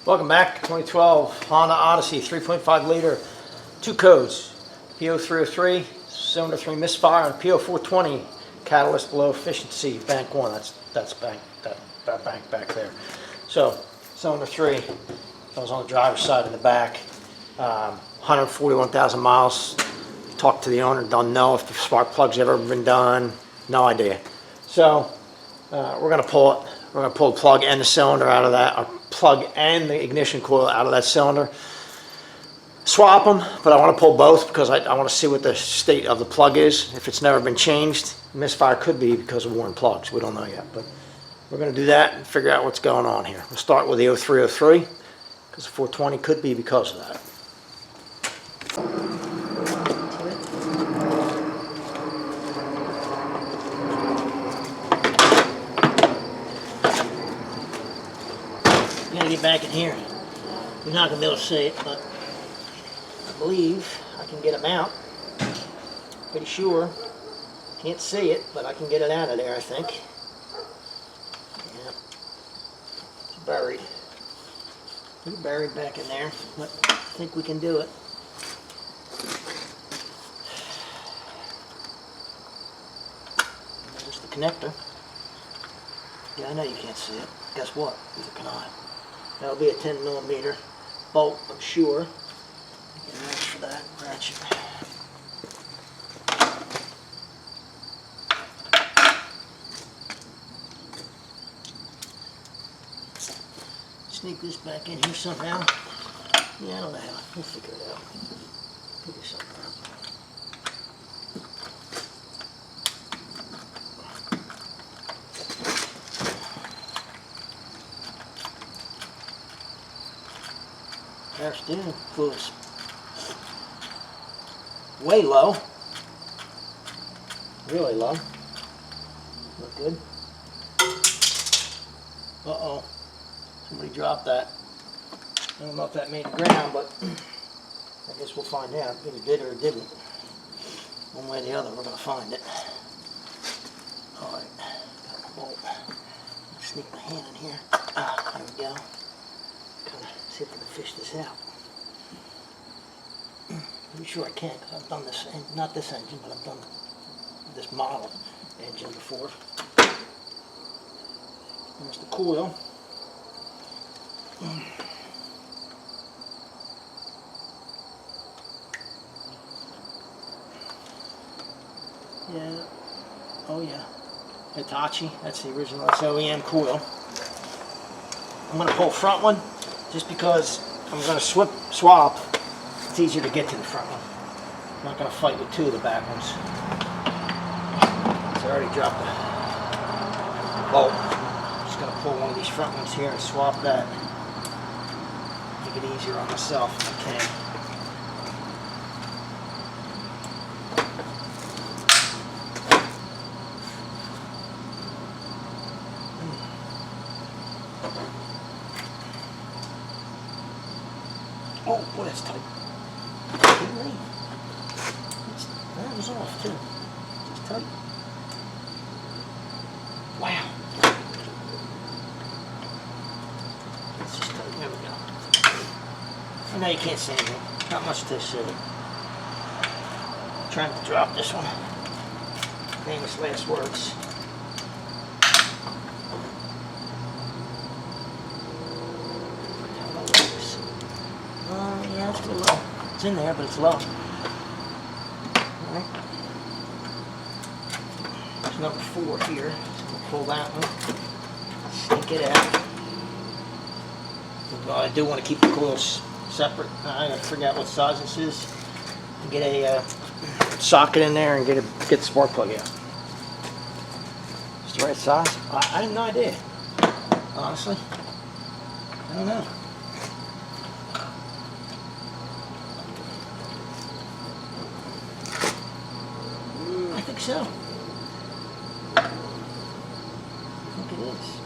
Welcome back. 2012 Honda Odyssey 3.5 liter, two codes, P0303, cylinder 3 Misfire, and P0420, catalyst low efficiency, bank 1. That's bank, that bank back there. So cylinder 3, that was on the driver's side in the back. 141,000 miles. Talked to the owner, don't know if the spark plug's ever been done, no idea. So we're going to pull it. We're going to pull the plug and the cylinder out of that, or plug and the ignition coil out of that cylinder. Swap them, but I want to pull both because I want to see what the state of the plug is. If it's never been changed, misfire could be because of worn plugs. We don't know yet, but we're going to do that and figure out what's going on here. We'll start with the 0303 because the 420 could be because of that. I'm going to get back in here. You're not going to be able to see it, but I believe I can get them out. Pretty sure. Can't see it, but I can get it out of there, I think. Yeah. It's buried. Pretty buried back in there, but I think we can do it. There's the connector. Yeah, I know you can't see it. Guess what? Neither can I. That'll be a 10mm bolt, I'm sure. Get a wrench for that ratchet. Sneak this back in here somehow. Yeah, I don't know how. We'll figure it out. Figure something out. Our steering fluid's way low. Really low. Look good. Uh-oh. Somebody dropped that. I don't know if that made the ground, but I guess we'll find out. If it did or it didn't. One way or the other, we're going to find it. Alright. Got my bolt. Sneak my hand in here. There we go. See if I can fish this out. Pretty sure I can because I've done this, not this engine, but I've done this model engine before. There's the coil. Yeah. Oh yeah. Hitachi. That's the original. That's OEM coil. I'm going to pull front one. Just because I'm going to swap, it's easier to get to the front one. I'm not going to fight with two of the back ones. So I already dropped the bolt. I'm just going to pull one of these front ones here and swap that. Make it easier on myself if I can. Oh, boy, that's tight. That was off, too. Just tight. Wow. It's just tight. There we go. And now you can't see anything. Not much to see. I'm trying to drop this one. Famous last words. Yeah, it's a little low. It's in there, but it's low. Alright. There's number 4 here. So we'll pull that one. Sneak it out. Well, I do want to keep the coils separate. I gotta figure out what size this is. And get a socket in there and get the spark plug out. It's the right size? I have no idea. Honestly. I don't know. I think so. I think it is.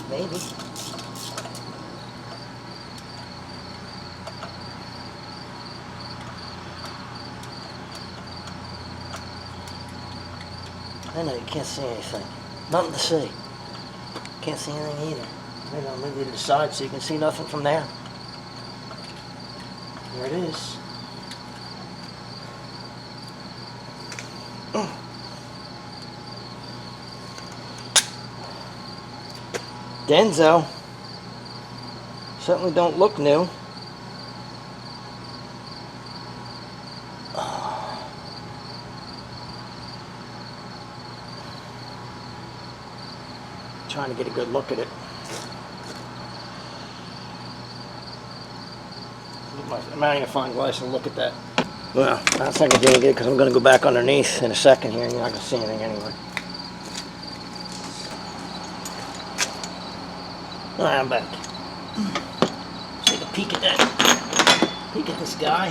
Maybe. I know you can't see anything. Nothing to see. Can't see anything either. Maybe I'll move you to the side so you can see nothing from there. There it is. Denso. Certainly don't look new. Trying to get a good look at it. Look my magnifying glass and look at that. Well, that's not gonna do any good because I'm gonna go back underneath in a second here and you're not gonna see anything anyway. Alright, I'm back. Let's take a peek at that. Peek at this guy.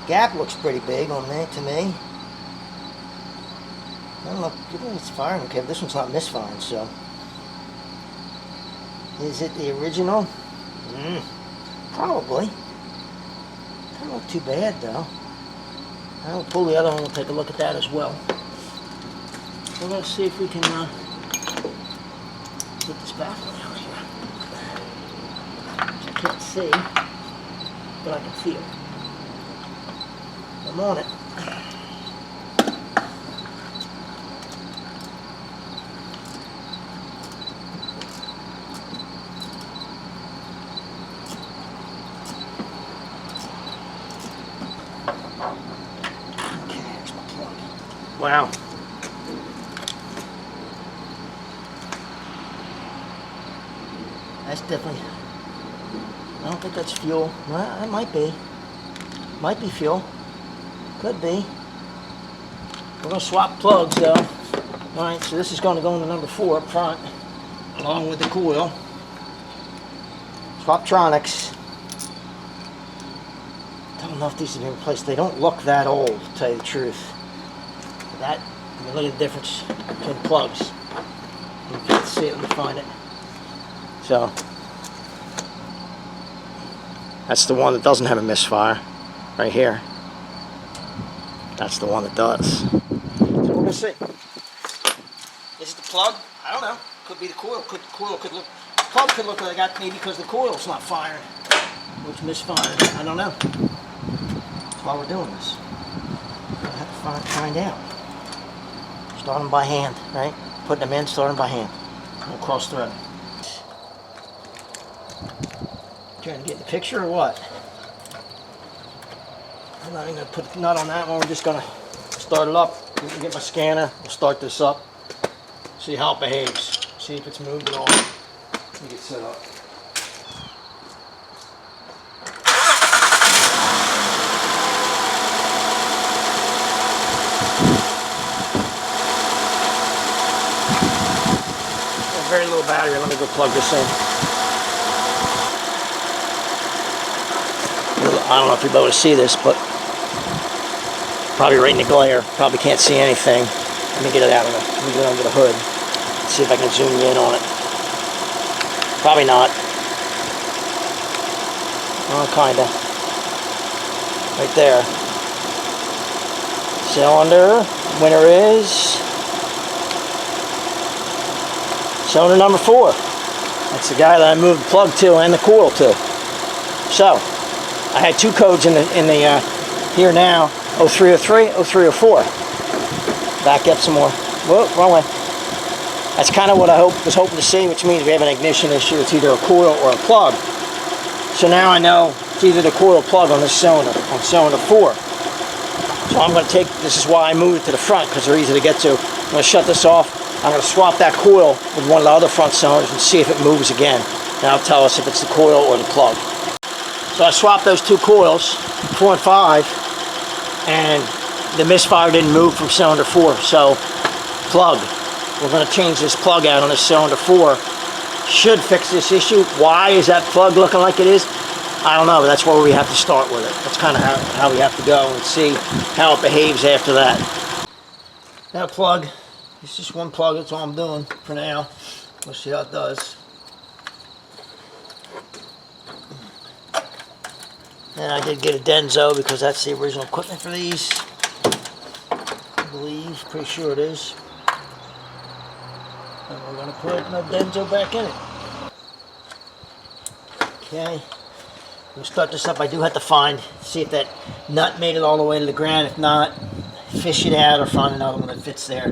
Gap looks pretty big on that to me. I don't know, it's firing okay, but this one's not misfiring, so. Is it the original? Probably. Doesn't look too bad though. I'll pull the other one, we'll take a look at that as well. We're going to see if we can get this baffle down here. I can't see, but I can feel. I'm on it. Okay, here's my plug. Wow. That's definitely, I don't think that's fuel. Well, it might be. Might be fuel. Could be. We're going to swap plugs though. Alright, so this is going to go into number 4 up front, along with the coil. Swaptronics. Don't know if these have been replaced. They don't look that old, to tell you the truth. That, I mean, look at the difference between plugs. You can't see it, let me find it. So, that's the one that doesn't have a misfire, right here. That's the one that does. So we're gonna see. Is it the plug? I don't know. Could be the coil. The plug could look like that maybe because the coil's not firing, which misfired. I don't know. That's why we're doing this. We'll have to find out. Start them by hand, right? Putting them in, start them by hand. We'll cross thread. Trying to get the picture or what? I'm not even going to put a nut on that one. We're just going to start it up. Get my scanner. We'll start this up. See how it behaves. See if it's moved at all. Let me get set up. Very little battery. Let me go plug this in. I don't know if you'll be able to see this, but probably right in the glare. Probably can't see anything. Let me get it out of the, let me get under the hood. See if I can zoom in on it. Probably not. Oh, kinda. Right there. Cylinder. Winner is cylinder number 4. That's the guy that I moved the plug to and the coil to. So, I had 2 codes in the here now, 0303, 0304. Back up some more. Whoa, wrong way. That's kind of what I was hoping to see, which means we have an ignition issue. It's either a coil or a plug. So now I know it's either the coil or plug on this cylinder, on cylinder 4. So I'm going to take, this is why I moved it to the front, because they're easy to get to. I'm going to shut this off. I'm going to swap that coil with one of the other front cylinders and see if it moves again. And that'll tell us if it's the coil or the plug. So I swapped those 2 coils, 4 and 5, and the misfire didn't move from cylinder 4. So, plug. We're going to change this plug out on this cylinder 4. Should fix this issue. Why is that plug looking like it is? I don't know, but that's where we have to start with it. That's kind of how we have to go and see how it behaves after that. That plug, it's just one plug, that's all I'm doing for now. We'll see how it does. And I did get a Denso because that's the original equipment for these. I believe, pretty sure it is. And we're going to put a Denso back in it. Okay. We'll start this up. I do have to see if that nut made it all the way to the ground. If not, fish it out or find another one that fits there.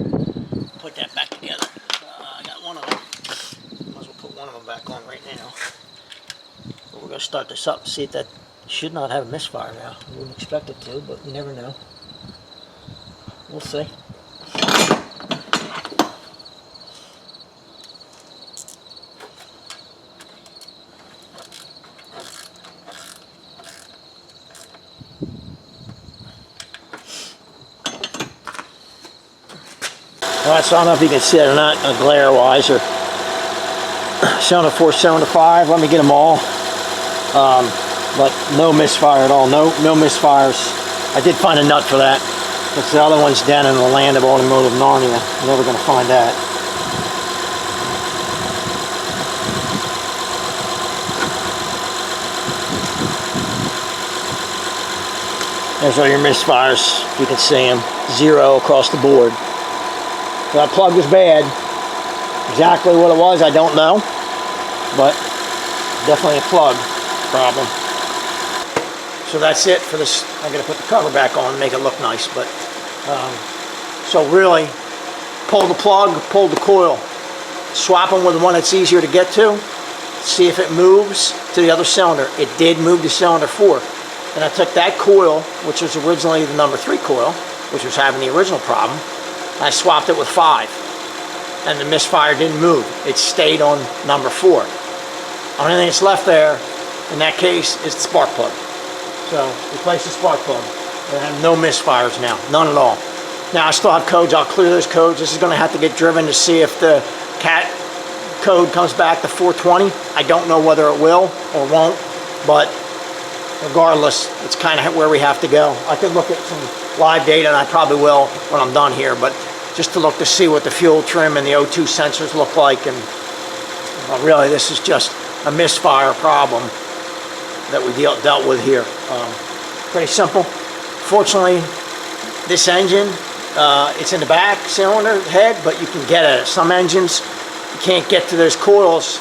Put that back together. I got one of them. Might as well put one of them back on right now. But we're going to start this up and see if that should not have a misfire now. I wouldn't expect it to, but you never know. We'll see. Alright, so I don't know if you can see it or not, glare-wise, or cylinder 4, cylinder 5. Let me get them all. But no misfire at all. No misfires. I did find a nut for that. Because the other one's down in the land of automotive Narnia. You're never going to find that. There's all your misfires. You can see them. 0 across the board. So that plug was bad. Exactly what it was, I don't know. But definitely a plug problem. So that's it for this. I'm going to put the cover back on and make it look nice. But so really, pull the plug, pull the coil. Swap them with the one that's easier to get to. See if it moves to the other cylinder. It did move to cylinder 4. And I took that coil, which was originally the number 3 coil, which was having the original problem. I swapped it with 5, and the misfire didn't move. It stayed on number 4. Only thing that's left there, in that case, is the spark plug. So, replace the spark plug. I have no misfires now, none at all. Now, I still have codes. I'll clear those codes. This is going to have to get driven to see if the CAT code comes back to 420. I don't know whether it will or won't, but regardless, it's kind of where we have to go. I could look at some live data, and I probably will when I'm done here, but just to look to see what the fuel trim and the O2 sensors look like. And well, really, this is just a misfire problem that we dealt with here. Pretty simple. Fortunately, this engine, it's in the back cylinder head, but you can get at it. Some engines, you can't get to those coils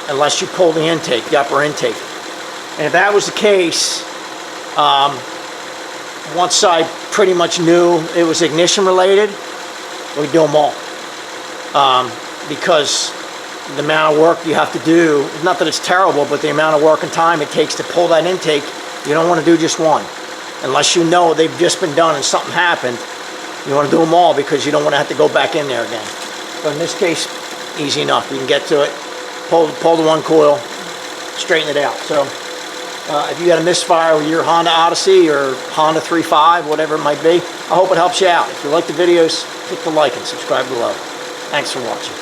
unless you pull the intake, the upper intake. And if that was the case, once I pretty much knew it was ignition related, we'd do them all. Because the amount of work you have to do, not that it's terrible, but the amount of work and time it takes to pull that intake, you don't want to do just one. Unless you know they've just been done and something happened, you want to do them all because you don't want to have to go back in there again. But in this case, easy enough. You can get to it, pull the one coil, straighten it out. So if you got a misfire with your Honda Odyssey or Honda 3.5, whatever it might be, I hope it helps you out. If you like the videos, click the like and subscribe below. Thanks for watching.